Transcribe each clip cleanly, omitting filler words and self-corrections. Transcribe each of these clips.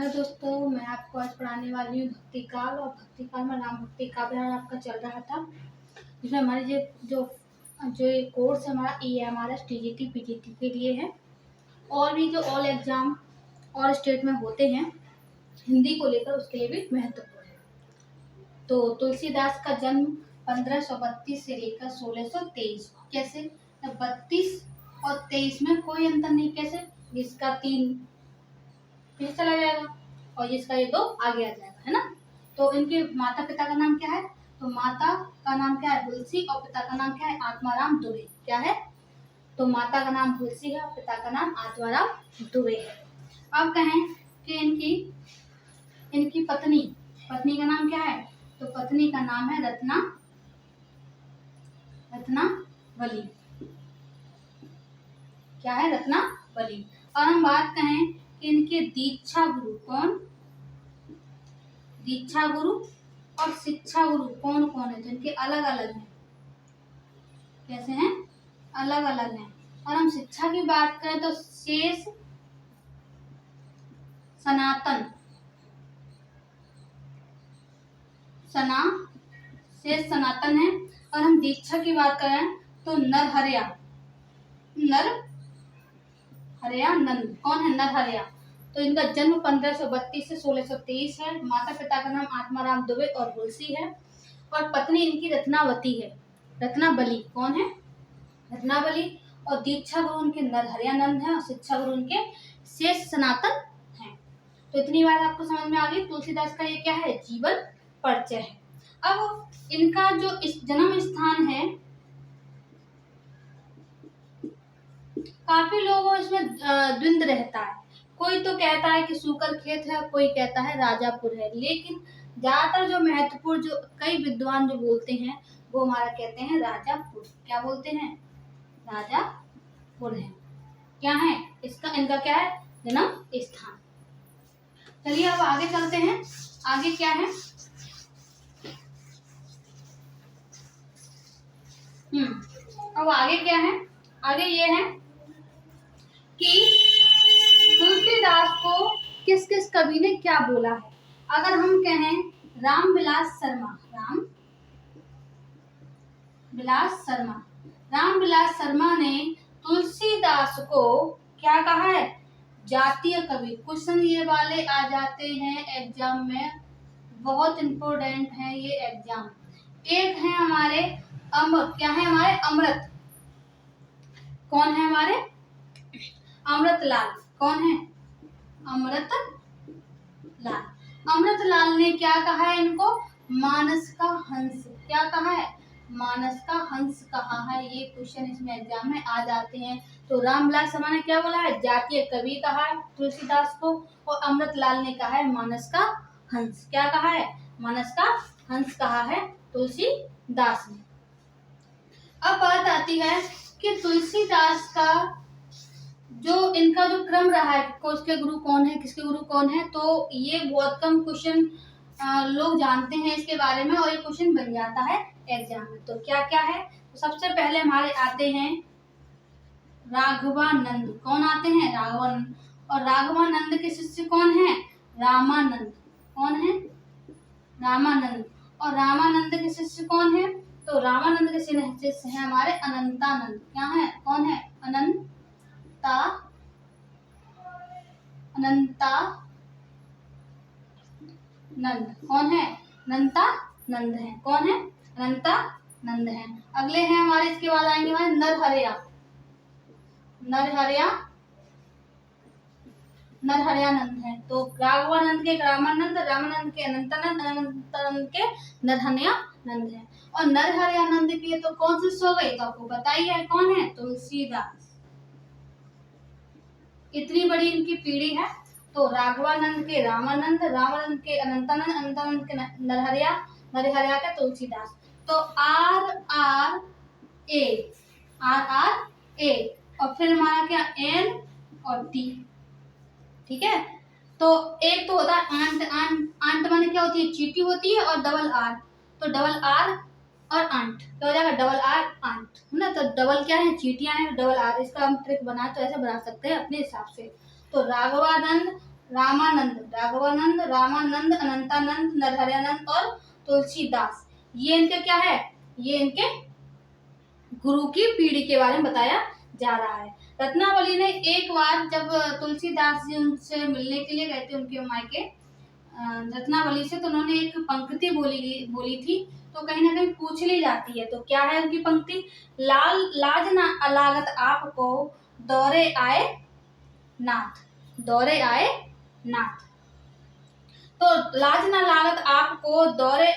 Hello दोस्तों, मैं आपको आज पढ़ाने वाली हूँ भक्ति काल। और भक्ति काल में राम भक्ति काव्य आपका चल रहा था, जिसमें हमारी जो जो ये कोर्स है हमारा EMRS TGT PGT के लिए है। और भी जो ऑल एग्जाम और स्टेट में होते हैं हिंदी को लेकर, उसके लिए भी महत्वपूर्ण है। तो तुलसीदास का जन्म 1532 से लेकर 1623। कैसे? 32 और 23 में कोई अंतर नहीं। कैसे? जिसका 3 पीछे चला जाएगा और जिसका ये 2 आगे आ जाएगा, है ना। तो इनके माता पिता का नाम क्या है? तो माता का नाम क्या है? तुलसी। और पिता का नाम क्या है? आत्माराम दुबे। क्या है? तो माता का नाम तुलसी है और पिता का नाम आत्माराम दुबे है। अब कहें कि इनकी पत्नी का नाम क्या है? तो पत्नी का नाम है रत्नावली। क्या है? रत्नावली। और हम बात कहें कि इनके दीक्षा गुरु कौन? दीक्षा गुरु और शिक्षा गुरु कौन कौन है? तो इनके अलग अलग हैं। कैसे हैं? अलग अलग हैं। और हम शिक्षा की बात करें तो शेष सनातन है। और हम दीक्षा की बात करें तो नरहरया नंद। कौन है? नरहरया। तो इनका जन्म 1532 से 1623 है। माता पिता का नाम आत्माराम दुबे और तुलसी है। और पत्नी इनकी रत्नावती है। रत्नावली। कौन है? रत्नावली। और दीक्षा गुरु उनके नरहरयानंद है और शिक्षा गुरु उनके शेष सनातन हैं। तो इतनी बात आपको समझ में आ गई। तुलसीदास का ये क्या है? जीवन परिचय है। अब इनका जो इस जन्म स्थान है, काफी लोगों इसमें द्वंद्व रहता है। कोई तो कहता है कि सूकर खेत है, कोई कहता है राजापुर है। लेकिन ज्यादातर जो महत्वपूर्ण, जो कई विद्वान जो बोलते हैं, वो हमारा कहते हैं राजापुर। क्या बोलते हैं? राजापुर है। क्या है इनका क्या है? जन्म स्थान। चलिए अब आगे चलते हैं। आगे क्या है? अब आगे क्या है? आगे ये है कि तुलसीदास को किस किस कवि ने क्या बोला है। अगर हम कहें रामविलास शर्मा ने तुलसीदास को क्या कहा है? जातीय कवि। क्वेश्चन ये वाले आ जाते हैं एग्जाम में, बहुत इंपॉर्टेंट है ये एग्जाम। एक है हमारे क्या है हमारे? अमृत। कौन है हमारे? अमृतलाल। कौन है? अमृतलाल ने क्या कहा है इनको? मानस का हंस। क्या कहा है? मानस का हंस कहा है। ये क्वेश्चन इसमें एग्जाम में आ जाते हैं। तो रामविलास शर्मा ने क्या बोला है? जातीय कवि कहा है तुलसीदास को। और अमृतलाल ने कहा है मानस का हंस। क्या कहा है? मानस का हंस कहा है तुलसीदास ने। अब बात आती है कि तुलसीदास का जो इनका जो क्रम रहा है, उसके गुरु कौन है, किसके गुरु कौन है, तो ये बहुत कम क्वेश्चन लोग जानते हैं इसके बारे में, और ये क्वेश्चन बन जाता है एग्जाम में। तो क्या क्या है? तो सबसे पहले हमारे आते हैं राघवानंद। कौन आते हैं? राघवानंद। और राघवानंद के शिष्य कौन है? रामानंद। कौन है? रामानंद। और रामानंद के शिष्य कौन है? तो रामानंद के शिष्य है हमारे अनंतानंद। क्या है? कौन है? अनंतानंद। कौन है? अनंतानंद है। कौन है? अनंतानंद है। अगले हैं हमारे, इसके बाद आएंगे हमारे नरहरयानंद है। तो राघवानंद के रामानंद, रामानंद के अनंतानंद, अनंतानंद के नरहरयानंद है। और नरहरयानंद के तो कौन शिष्य हो गए? तो आपको पता ही है कौन है? तुलसीदास। इतनी बड़ी इनकी पीढ़ी है। तो राघवानंद के रामानंद, रामानंद के अनंतानंद, अनंतानंद के नरहरया के तुलसीदास। तो RRA और फिर हमारा क्या? N और T। ठीक है। तो एक तो होता है आंट माने क्या होती है? चींटी होती है। और डबल R, तो डबल R और आंट क्या हो जाएगा? डबल R आंट, है ना। तो डबल क्या है? चींटियां हैं। डबल R, इसका हम ट्रिक बना तो ऐसे बना सकते हैं अपने हिसाब से। तो राघवानंद रामानंद, राघवानंद, रामानंद, अनंतानंद, नरहरियानंद और तुलसीदास। ये इनके क्या है, ये इनके गुरु की पीढ़ी के बारे में बताया जा रहा है। रत्नावली ने एक बार जब तुलसीदास जी उनसे मिलने के लिए गए थे उनके मायके रत्नावली से, तो उन्होंने एक पंक्ति बोली थी, तो कहीं ना कहीं पूछ ली जाती है। तो क्या है उनकी पंक्ति, लाज ना अलागत आपको दौरे आए नाथ, दौरे आए नाथ। तो लाज ना लागत आपको दौरे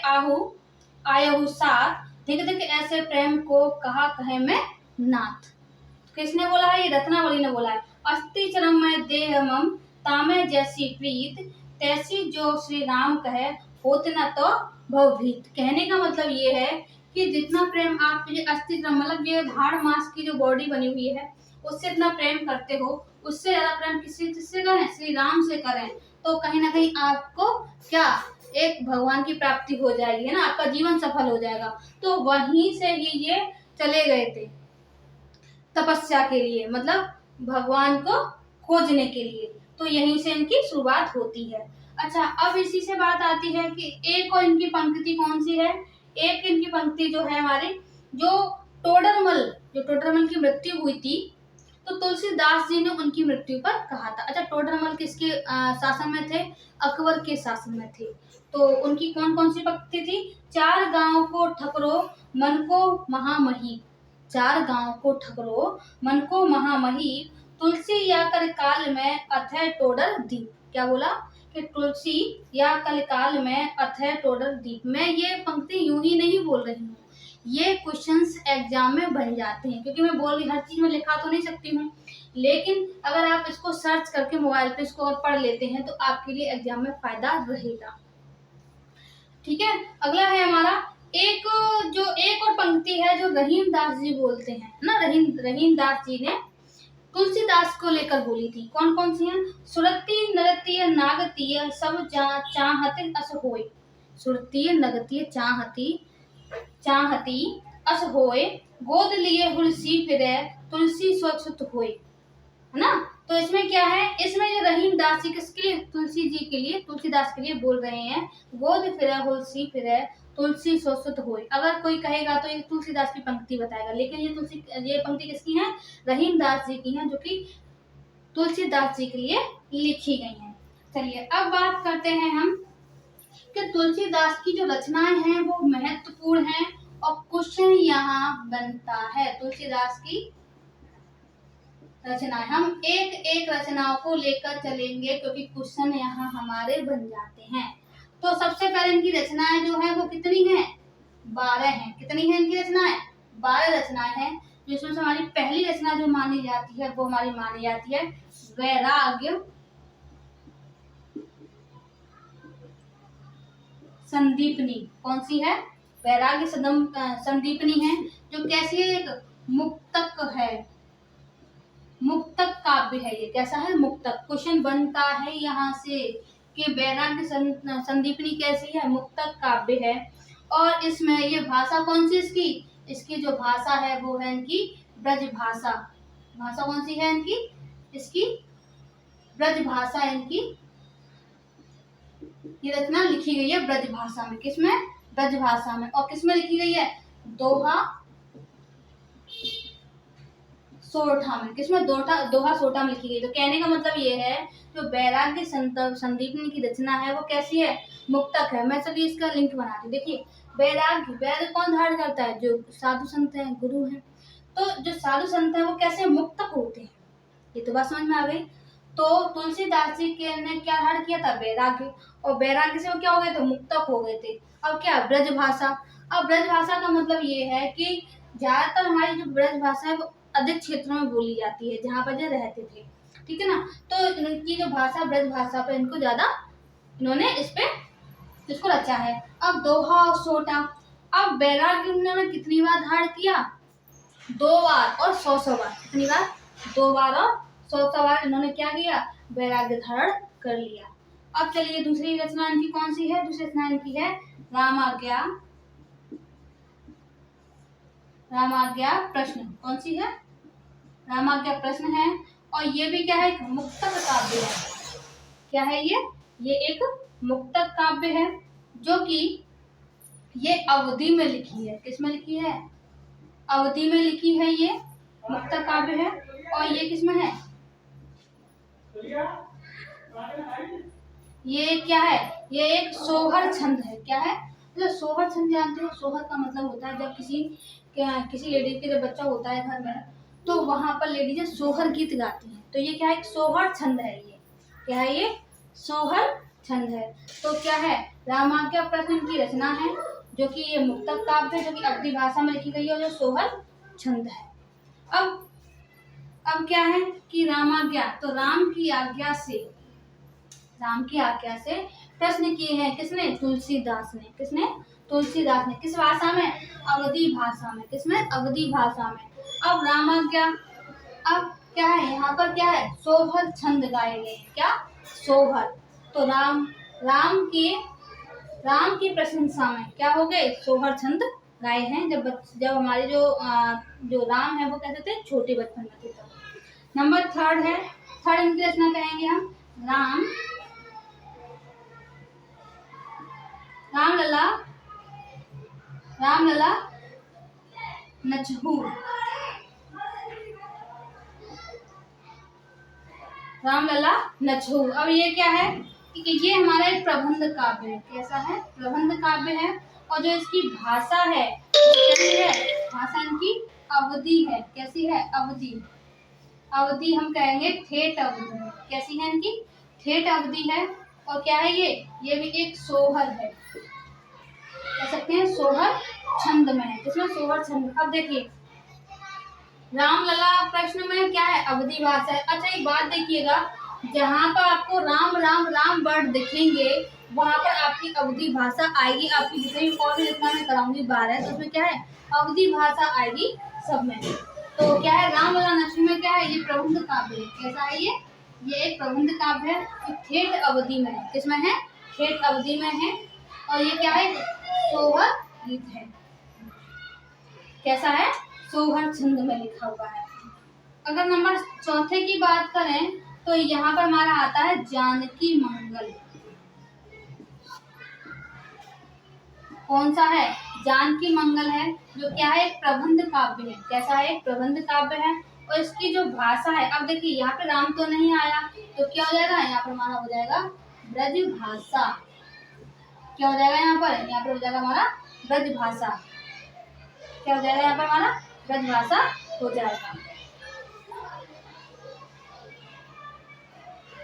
आयहु साथ, धिक धिक ऐसे प्रेम को कहा कहे मैं नाथ। किसने बोला है, ये रत्नावली ने बोला है। अस्थि चरम में देह मम तामे जैसी प्रीत, तैसी जो श्री राम कहे होत न तो भवभीत। कहने का मतलब ये है कि जितना प्रेम आप ये अस्थि चरम मतलब ये हाड़ मांस की जो बॉडी बनी हुई है उससे इतना प्रेम करते हो, उससे ज्यादा प्रेम किससे करें, श्री राम से करें, तो कहीं ना कहीं आपको क्या एक भगवान की प्राप्ति हो जाएगी, है ना, आपका जीवन सफल हो जाएगा। तो वहीं से ही ये चले गए थे तपस्या के लिए, मतलब भगवान को खोजने के लिए। तो यहीं से इनकी शुरुआत होती है। अच्छा, अब इसी से बात आती है कि एक और इनकी पंक्ति कौन सी है। एक इनकी पंक्ति जो है हमारी, जो टोडरमल की मृत्यु हुई थी, तो तुलसीदास जी ने उनकी मृत्यु पर कहा था। अच्छा, टोडरमल किसके शासन में थे, अकबर के शासन में थे। तो उनकी कौन कौन सी पंक्ति थी, चार गांव को ठकरो मन को महामही, चार गांव को ठकरो मन को महामही, तुलसी या कर काल में अथय टोडर दीप। क्या बोला कि तुलसी या कल काल में अथय टोडर दीप। मैं ये पंक्ति यूं ही नहीं बोल रही हूँ, ये क्वेश्चंस एग्जाम में बन जाते हैं, क्योंकि मैं बोल रही हर चीज में लिखा तो नहीं सकती हूँ, लेकिन अगर आप इसको सर्च करके मोबाइल पे इसको और पढ़ लेते हैं तो आपके लिए एग्जाम में फायदा रहेगा। ठीक है, अगला है हमारा एक और पंक्ति है जो रहीम दास जी बोलते हैं ना, रहीम दास जी ने तुलसीदास को लेकर बोली थी। कौन कौन सी हैं, सुरती नरतीय नागतीय सब चाहते अस होय, सुरतीय नगतीय चाहती अस होय, गोद लिए हुलसी फिरे तुलसी स्वच्छत होय, है ना। तो इसमें क्या है, इसमें ये रहीम दास जी किसके लिए, तुलसी जी के लिए, तुलसीदास के लिए बोल रहे हैं, गोद फिरे हुलसी फिरे तुलसी स्वच्छत होय। अगर कोई कहेगा तो ये तुलसीदास की पंक्ति बताएगा, लेकिन ये पंक्ति किसकी है, रहीम दास जी की है, जो कि तुलसीदास जी के लिए लिखी गई है। चलिए अब बात करते हैं हम कि तुलसीदास की जो रचनाएं हैं वो महत्वपूर्ण हैं, और क्वेश्चन यहाँ बनता है तुलसीदास की रचनाएं। हम एक एक रचनाओं को लेकर चलेंगे क्योंकि क्वेश्चन यहाँ हमारे बन जाते हैं। तो सबसे पहले इनकी रचनाएं जो है वो कितनी हैं, 12 हैं। कितनी है इनकी रचनाएं, 12 रचनाएं हैं, जिसमें से हमारी पहली रचना जो मानी जाती है वो हमारी मानी जाती है वैराग्य संदीपनी। कौन सी है, वैराग्य संदीपनी है, जो कैसी है, एक मुक्तक है, मुक्तक काव्य है ये। कैसा है, मुक्तक। क्वेश्चन बनता है यहाँ से कि वैराग्य संदीपनी कैसी है, मुक्तक काव्य है। और इसमें ये भाषा कौन सी इसकी जो भाषा है वो है इनकी ब्रज भाषा। भाषा कौन सी है इनकी, इसकी ब्रज भाषा है इनकी। ये रचना लिखी गई है ब्रज भाषा में, किसमें, ब्रज भाषा में। और किसमें लिखी गई है, दोहा सोरठा में। किसमें, दोहा सोरठा में लिखी गई। तो कहने का मतलब ये है जो वैराग्य संदीपनी की रचना है वो कैसी है, मुक्तक है। मैं चलिए इसका लिंक बनाती हूँ। देखिए, वैराग्य कौन धारण करता है, जो साधु संत हैं, गुरु हैं। तो जो साधु संत हैं वो कैसे मुक्तक होते हैं, ये तो बात समझ में आ गई। तो तुलसीदास जी के ने क्या धारण किया था, वैराग्य, और वैराग्य से वो क्या हो गए थे, मुक्तक हो गए थे। अब क्या, ब्रज भाषा। अब ब्रज भाषा का मतलब ये है कि ज्यादातर हमारी जो ब्रज भाषा है वो अधिक क्षेत्रों में बोली जाती है जहाँ पर जो रहते थे, ठीक है ना। तो इनकी जो भाषा ब्रज भाषा पे इनको ज्यादा इन्होंने इसको रचा है। अब दोहा और सोटा। अब वैराग्य इन्होंने कितनी बार धारण किया, 2 बार और 100 बार। कितनी बार, 2 बार और 100 बार इन्होंने क्या किया, वैराग्य धारण कर लिया। अब चलिए दूसरी रचना इनकी कौन सी है, दूसरी रचना इनकी है रामाज्ञा प्रश्न। कौन सी है, रामाज्ञा प्रश्न है। और ये भी क्या है, मुक्तक काव्य है। क्या है ये एक मुक्तक काव्य है जो कि ये अवधि में लिखी है। किसमें लिखी है? अवधि में लिखी है, ये मुक्तक काव्य है। और ये किसमें है? ये क्या है? ये एक सोहर छंद है। क्या है? मतलब सोहर छंद जानते हो? सोहर का मतलब होता है जब किसी लेडीज के जब बच्चा होता है घर में, तो वहां पर लेडीजें सोहर गीत गाती हैं। तो ये क्या है? एक सोहर छंद है। ये क्या है? ये सोहर छंद है। तो क्या है? रामाज्ञा प्रश्न की रचना है, जो कि ये मुक्तक काव्य है, जो कि अवधी भाषा में लिखी गई है, और जो सोहर छंद है। अब क्या है कि रामाज्ञा, तो राम की आज्ञा से प्रश्न किए हैं। किसने? तुलसीदास ने। किसने? तुलसीदास ने। किस भाषा में? अवधी भाषा में। किसमें? अवधी भाषा में। अब रामाज्ञा, अब क्या है यहाँ पर? क्या है? सोहर छंद गाए गए। क्या? सोहर। तो राम की प्रशंसा में क्या हो गए? सोहर छंद गाए हैं। जब हमारे जो राम है वो कहते थे छोटे बचपन में थे तब। नंबर थर्ड है, थर्ड इनकी रचना कहेंगे हम रामलला नछहू। रामलला नछहू। अब ये क्या है कि ये हमारा एक प्रबंध काव्य है। कैसा है? प्रबंध काव्य है। और जो इसकी भाषा है वो कैसी है? भाषा इनकी अवधि है। कैसी है? अवधि। अवधि हम कहेंगे ठेठ अवधि है। कैसी है इनकी? ठेठ अवधि है। और क्या है ये भी एक सोहर है। कह सकते हैं सोहर छंद में है। किसमें? सोहर छंद। अब देखिए रामलला प्रश्न में क्या है? अवधि भाषा है। अच्छा एक बात देखिएगा, जहाँ पर आपको राम राम राम वर्ड दिखेंगे वहां पर आपकी अवधि भाषा आएगी। आपकी जितनी और भी जितना मैं कराऊंगी 12 तो उसमें क्या है? अवधि भाषा आएगी सब में। तो क्या है? रामलला नछहू में क्या है? ये प्रबंध काव्य है। कैसा है ये एक प्रबंध काव्य है। तो ठेठ अवधि में है। किसमें है? ठेठ अवधि में है। और ये क्या है? सोहर गीत है। कैसा है? सोहर छंद में लिखा हुआ है। अगर नंबर चौथे की बात करें तो यहाँ पर हमारा आता है जानकी मंगल। कौन सा है? जानकी मंगल है, जो क्या है? एक प्रबंध काव्य है। कैसा है? एक प्रबंध काव्य है। और इसकी जो भाषा है, अब देखिए यहाँ पे राम तो नहीं आया, तो क्या हो जाएगा? यहाँ पर हमारा हो जाएगा ब्रज भाषा। क्या हो जाएगा यहाँ पर? यहाँ पर हो जाएगा हमारा ब्रज भाषा। क्या हो जाएगा यहाँ पर? हमारा ब्रज भाषा हो जाएगा।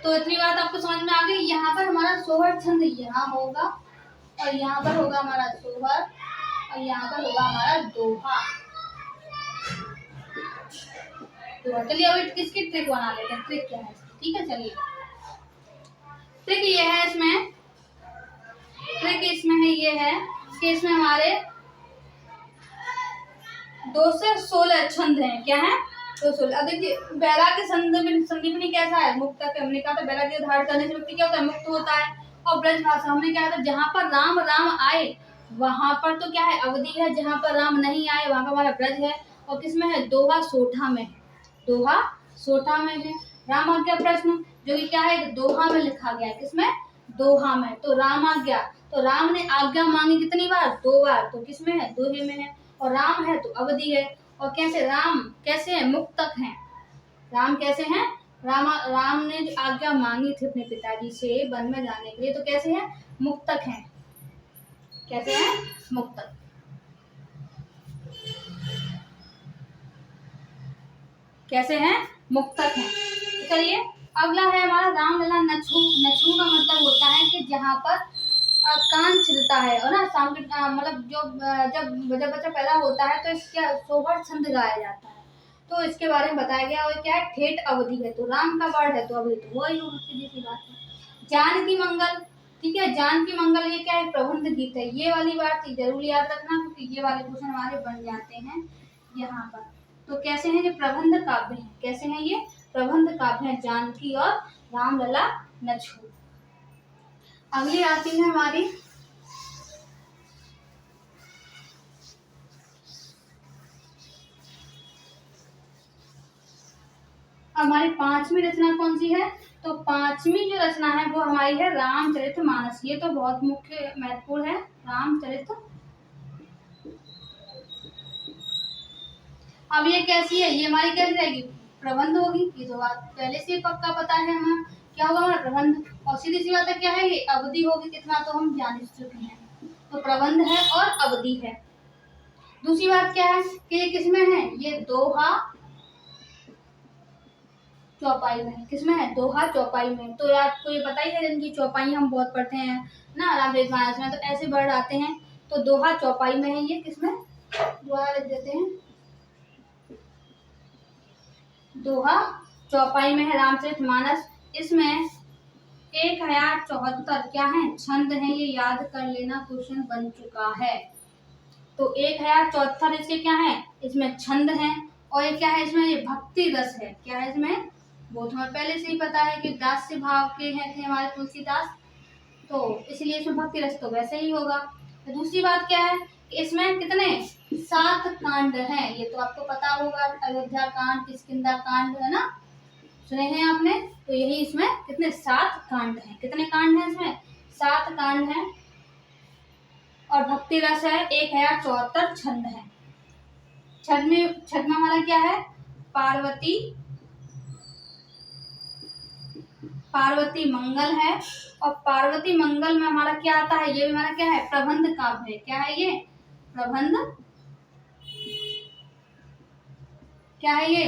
तो इतनी बात आपको समझ में आ गई। यहाँ पर हमारा सोहर छंद यहाँ होगा, और यहाँ पर होगा हमारा सोहर, और यहाँ पर होगा हमारा दोहा। तो चलिए अब किसकी ट्रिक बना लेते हैं। ट्रिक क्या है? ठीक है, चलिए ट्रिक ये है इसमें, ट्रिक इसमें है ये है कि इसमें हमारे 2 से 16 छंद हैं। क्या है? 216। अब देखिए बैराग्य संदीपनी कैसा है? मुक्त है। हमने कहा था बैराग्य धारण करने से व्यक्ति क्या होता है? मुक्त होता है। और ब्रज भाषा हमने क्या था? जहाँ पर राम राम आए वहां पर तो क्या है? अवधि है। जहाँ पर राम नहीं आए वहां पर हमारा ब्रज है। और किसमें है? दोहा सोठा में है। दोहा सोठा में है। रामाज्ञा प्रश्न जो कि क्या है? दोहा में लिखा गया है। किसमें? दोहा में। तो रामाज्ञा, तो राम ने आज्ञा मांगी कितनी बार? 2 बार। तो किसमें है? दोहे में है। और राम है तो अवधि है। और कैसे? राम कैसे है? मुक्तक हैं। राम कैसे हैं? राम ने जो आज्ञा मांगी थी अपने पिताजी से वन में जाने के लिए, तो कैसे हैं? मुक्तक हैं। कैसे हैं? मुक्तक। कैसे हैं? मुक्तक हैं। तो चलिए अगला है हमारा रामलला नछहू। नछहू का मतलब होता है कि जहाँ पर कान छिलता है और ना शाम के मतलब जब बच्चा पैदा होता है तो इसके सोहर छंद गाया जाता है। तो इसके बारे में बताया गया। और क्या है? ठेठ अवधि है। तो राम का वर्ड है तो अवधि, तो वही सीधी सी बात है। जानकी मंगल, ठीक है। जानकी मंगल ये क्या है? प्रबंध गीत है। ये वाली बात जरूर याद रखना क्योंकि ये वाले क्वेश्चन हमारे बन जाते हैं यहाँ पर। तो कैसे हैं? ये प्रबंध काव्य है। कैसे हैं? ये प्रबंध काव्य है, जानकी और रामलला नछहू। अगली आती है हमारी हमारी 5वीं रचना कौन सी है? तो पांचवी जो रचना है वो हमारी है रामचरितमानस। ये तो बहुत मुख्य महत्वपूर्ण है, रामचरित। अब ये कैसी है, ये हमारी कैसी रहेगी, प्रबंध होगी। ये तो बात पहले से पक्का पता है हमें, क्या होगा हमारा प्रबंध। और सीधी सी बात है क्या है, ये अवधि होगी, कितना तो हम जान चुके हैं। तो प्रबंध है और अवधि है। दूसरी बात क्या है कि ये किसमें है, ये दोहा चौपाई में। किसमें है, दोहा चौपाई में। तो आपको ये पता ही है, जिनकी चौपाई हम बहुत पढ़ते हैं ना रामचरितमानस में, तो ऐसे वर्ड आते हैं। तो दोहा चौपाई में है ये, किसमें, दोहा लिख देते हैं, दोहा चौपाई में है रामचरितमानस। इसमें 1074 क्या है, छंद है। ये याद कर लेना, क्वेश्चन बन चुका है। तो 1074 इसके क्या है, इसमें छंद है। और ये क्या है, इसमें ये भक्ति रस है। क्या है इसमें, वो तो हमें पहले से ही पता है कि दास्य भाव के हैं थे हमारे तुलसीदास, तो इसलिए इसमें भक्ति रस तो वैसे ही होगा। तो दूसरी बात क्या है कि इसमें कितने 7 कांड हैं। ये तो आपको पता होगा, अयोध्या कांड, किष्किंधा कांड, है ना, सुने हैं आपने। तो यही इसमें कितने 7 कांड हैं। कितने कांड हैं इसमें, 7 कांड हैं। और भक्ति रस है, 1074 छंद है। छंद में हमारा क्या है, पार्वती मंगल है। और पार्वती मंगल में हमारा क्या आता है, ये भी हमारा क्या है, प्रबंध काव्य है। क्या है ये, प्रबंध, क्या है ये,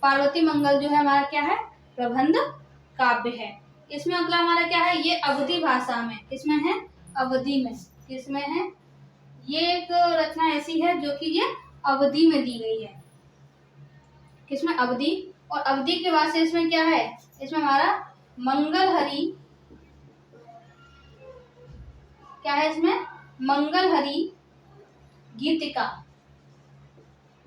पार्वती मंगल जो है हमारा क्या है, प्रबंध काव्य है। इसमें अगला हमारा क्या है, ये अवधि भाषा में। किसमें है, अवधि में। किसमें है, ये एक रचना ऐसी है जो कि ये अवधि में दी गई है। किसमें, अवधि। और अवधि के बाद से इसमें क्या है, इसमें हमारा मंगलहरी, क्या है इसमें, मंगलहरी गीतिका।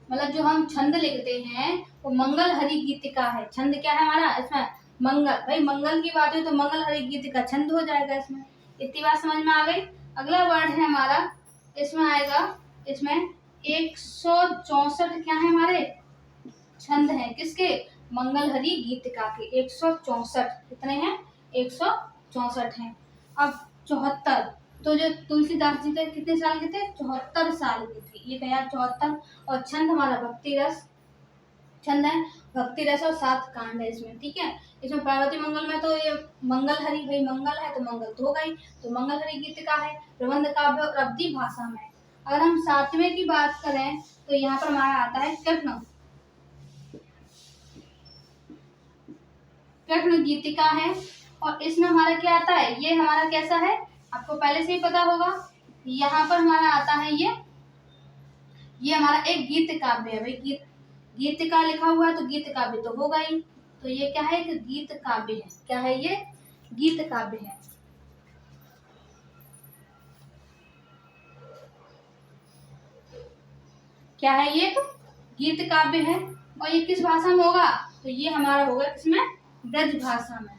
मतलब जो हम छंद लिखते हैं वो मंगलहरी गीतिका है। छंद क्या है हमारा इसमें, मंगल। भाई मंगल की बात है तो मंगलहरी गीतिका छंद हो जाएगा इसमें। इतनी बात समझ में आ गई। अगला वर्ड है हमारा, इसमें आएगा, इसमें 164 क्या है हमारे छंद हैं। किसके, मंगलहरी गीतिका के 164। कितने हैं, 164 हैं। अब 74, तो जो तुलसीदास जी थे कितने साल के थे, 74 साल के थे। ये क्या, 74। और छंद हमारा भक्ति रस छंद है, भक्ति रस और 7 कांड है इसमें। ठीक है, इसमें पार्वती मंगल में तो ये मंगलहरी, भाई मंगल है तो मंगल तो होगा ही, तो मंगलहरी गीतिका है, प्रबंध काव्य और अवधि भाषा में। अगर हम 7वें की बात करें तो यहाँ पर हमारा आता है कृष्ण गीतिका है। और इसमें हमारा क्या आता है, ये हमारा कैसा है, आपको पहले से ही पता होगा। यहाँ पर हमारा आता है ये हमारा एक गीत काव्य है। भाई गीत का लिखा हुआ है तो गीत काव्य तो होगा ही। तो ये क्या है, एक गीत काव्य है। क्या है ये, गीत काव्य है। क्या है ये, गीत काव्य है। और ये किस भाषा में होगा, तो ये हमारा होगा किसमें, ब्रज भाषा में।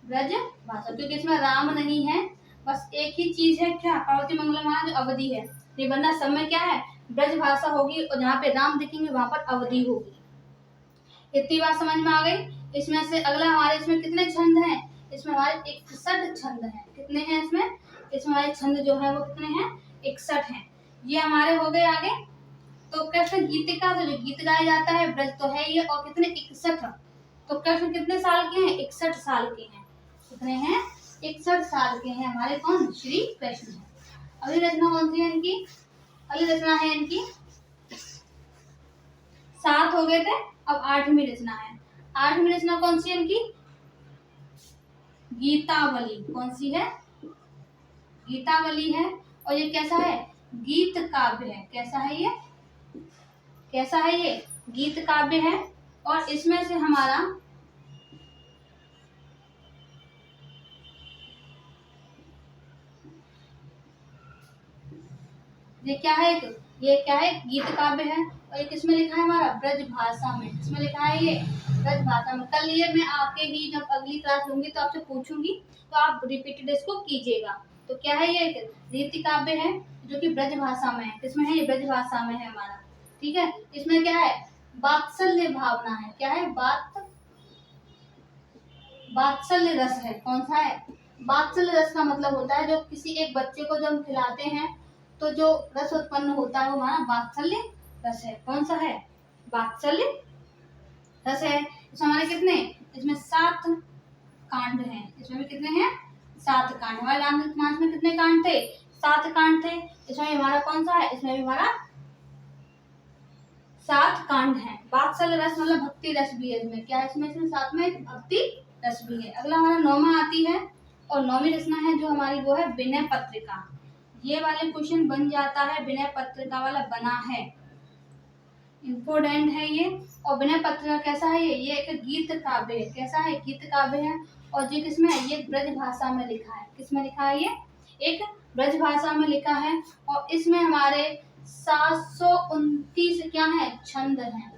ब्रज भाषा, क्योंकि इसमें राम नहीं है, बस एक ही चीज है, क्या, पार्वती मंगल में जो अवधि है। ये वरना सब में क्या है, ब्रज भाषा होगी और जहाँ पे राम दिखेंगे वहां पर अवधि होगी। इतनी बात समझ में आ गई। इसमें से अगला हमारे इसमें कितने छंद हैं, इसमें हमारे 61 छंद हैं। कितने हैं इसमें हमारे छंद जो है वो कितने हैं, 61 हैं। ये हमारे हो गए आगे। तो कृष्ण गीतिका से जो गीत गाया जाता है, ब्रज तो है ये, और कितने 61। तो कृष्ण कितने साल के हैं, 61 साल के हैं। कितने हैं, 61 साल के हैं हमारे कौन, श्री कृष्ण है। अगली रचना कौन सी है इनकी, अगली रचना है इनकी, 7 हो गए थे, अब 8वीं रचना है। 8वीं रचना कौन सी है इनकी, गीतावली। कौन सी है, गीतावली है। और ये कैसा है, गीत काव्य है। कैसा है ये, कैसा है ये, गीत काव्य है। और इसमें से हमारा ये क्या है, ये क्या है, गीत काव्य है। और ये किसमें लिखा है हमारा, ब्रज भाषा में। किसमें लिखा है ये, ब्रज भाषा में। कल ये मैं आके ही जब अगली क्लास लूंगी तो आपसे पूछूंगी, तो आप रिपीटेड इसको कीजिएगा। तो क्या है ये, गीत काव्य है जो कि ब्रज भाषा में है। किसमें है, ये ब्रज भाषा में है हमारा। ठीक है, इसमें क्या है, वात्सल्य भावना है। क्या है, वात्सल्य रस है। कौन सा है? वात्सल्य रस का मतलब होता है जो किसी एक बच्चे को जब हम खिलाते हैं तो जो रस उत्पन्न होता है वो हमारा वात्सल्य रस है। कौन सा है? वात्सल्य रस है। इसमें हमारे कितने, इसमें 7 कांड हैं। इसमें भी कितने हैं? 7 कांड। हमारे रामचरितमानस में कितने कांड थे? 7 कांड थे। इसमें हमारा कौन सा है? इसमें भी हमारा 7 कांड हैं। वात्सल्य रस मतलब भक्ति रस भी है इसमें। क्या है इसमें साथ में? भक्ति रस भी है। अगला हमारा 9वां आती है और 9वीं रचना है जो हमारी वो है विनय पत्रिका। ये वाले क्वेश्चन बन जाता है, विनय पत्रिका वाला बना है, इम्पोर्टेंट है ये। और विनय पत्रिका कैसा है? ये एक गीत काव्य है। कैसा है? गीत काव्य है। और ये किसमें है? ये ब्रज भाषा में लिखा है। किसमें लिखा है? ये एक ब्रज भाषा में लिखा है। और इसमें हमारे 729 क्या है? छंद हैं।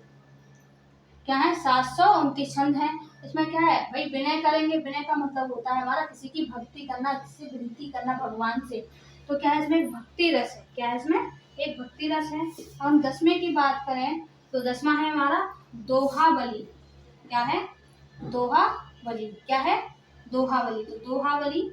क्या है? 729 छंद हैं। इसमें क्या है भाई? विनय करेंगे। विनय का मतलब होता है हमारा किसी की भक्ति करना, किसी से विनती करना भगवान से। तो क्या है इसमें? भक्ति रस है। क्या है इसमें? एक भक्ति रस है। हम 10वें की बात करें तो 10वां है हमारा दोहावली। क्या है? दोहावली। क्या है? दोहावली। तो दोहावली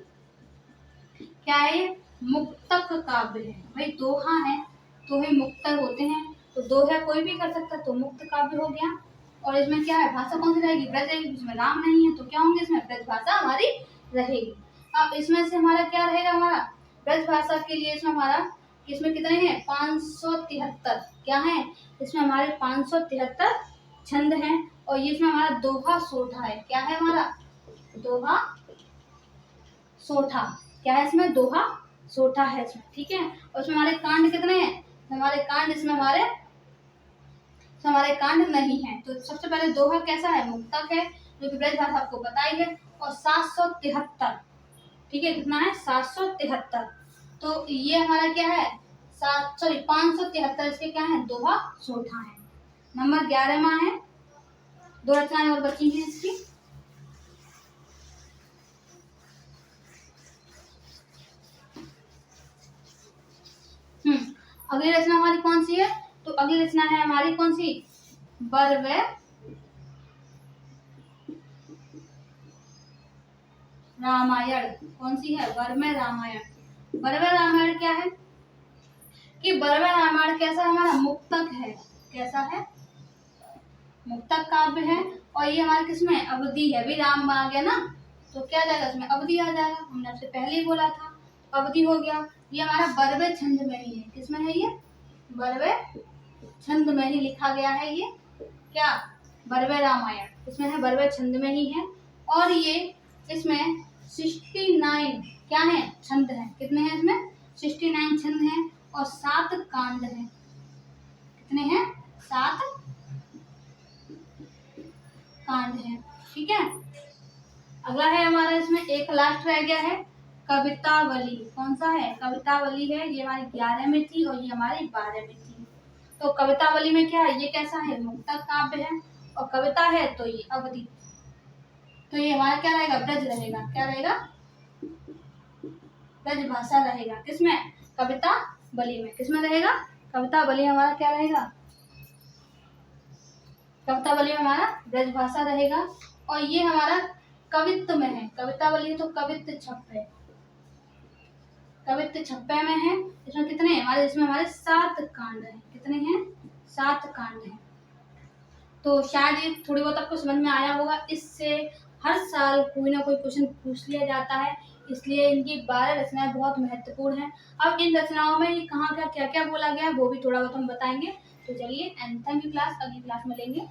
क्या है? मुक्तक काव्य है भाई। दोहा है, दोहे मुक्तक होते हैं। तो दोहा कोई भी कर सकता है, तो मुक्त काव्य हो गया। और इसमें क्या है? भाषा कौन सी रहेगी? ब्रज रहेगी। इसमें राम नहीं है तो क्या होंगे? इसमें ब्रज भाषा हमारी रहेगी। अब इसमें से हमारा क्या रहेगा? हमारा ब्रज भाषा के लिए इसमें हमारा, इसमें कितने हैं? 573। क्या है? इसमें हमारे 573 छंद हैं। और ये इसमें हमारा दोहा सोठा है। क्या है हमारा? दोहा सोठा। क्या है इसमें? दोहा सोठा है इसमें। ठीक है। और इसमें हमारे कांड कितने हैं? हमारे कांड इसमें हमारे कांड नहीं है। तो सबसे पहले दोहा कैसा है? मुक्तक है, जो कि ब्रज भाषा आपको बताई है। और 773। ठीक है। कितना है? 773। तो ये हमारा क्या है? 573 इसके क्या है? दोहा सोठा है। नंबर 11वां है। 2 रचनाएं और बची हैं इसकी। अगली रचना हमारी कौन सी है? तो अगली रचना है हमारी कौन सी? बरवे रामायण। कौन सी है? बरवे रामायण। बरवे रामायण क्या है कि बरवे रामायण कैसा हमारा? मुक्तक है। कैसा है? मुक्तक काव्य है। और ये हमारे किसमें? अवधि है। अभी राम आ गया ना, तो क्या जाएगा इसमें? अवधि आ जाएगा। हमने आपसे पहले ही बोला था, अवधि हो गया। ये हमारा बरवे छंद में ही है। किसमें है ये? बरवे छंद में ही लिखा गया है ये। क्या? बरवे रामायण इसमें है, बरवे छंद में ही है। और ये इसमें 69 क्या है? छंद हैं। कितने हैं इसमें? 69 छंद हैं। और 7 कांड हैं। कितने हैं? 7 कांड हैं। ठीक है। अगला है हमारा, इसमें एक लास्ट रह गया है, कवितावली। कौन सा है? कवितावली है। ये हमारी 11 में थी और ये हमारी 12 में थी। तो कवितावली में क्या है? ये कैसा है? मुक्तक काव्य है। और कविता है तो ये अवधि। तो ये हमारा क्या रहेगा? ब्रज रहेगा। क्या रहेगा? ब्रज भाषा रहेगा। किसमें? कवितावली में। किसमें रहेगा? कवितावली हमारा क्या रहेगा? कवितावली में हमारा ब्रज भाषा रहेगा। और ये हमारा कवित्व में है। कवितावली तो कवित्व छप्पे, कवित्व छप्पे में है। इसमें कितने हैं हमारे? इसमें हमारे 7 कांड हैं। कितने हैं? 7 कांड हैं। तो शायद ये थोड़ी बहुत आपको समझ में आया होगा। इससे हर साल कोई ना कोई क्वेश्चन पूछ लिया जाता है, इसलिए इनकी 12 रचनाएं बहुत महत्वपूर्ण हैं। अब इन रचनाओं में कहाँ क्या क्या क्या बोला गया है वो भी थोड़ा बहुत हम बताएंगे। तो चलिए, एंड थैंक यू क्लास। अगली क्लास में लेंगे।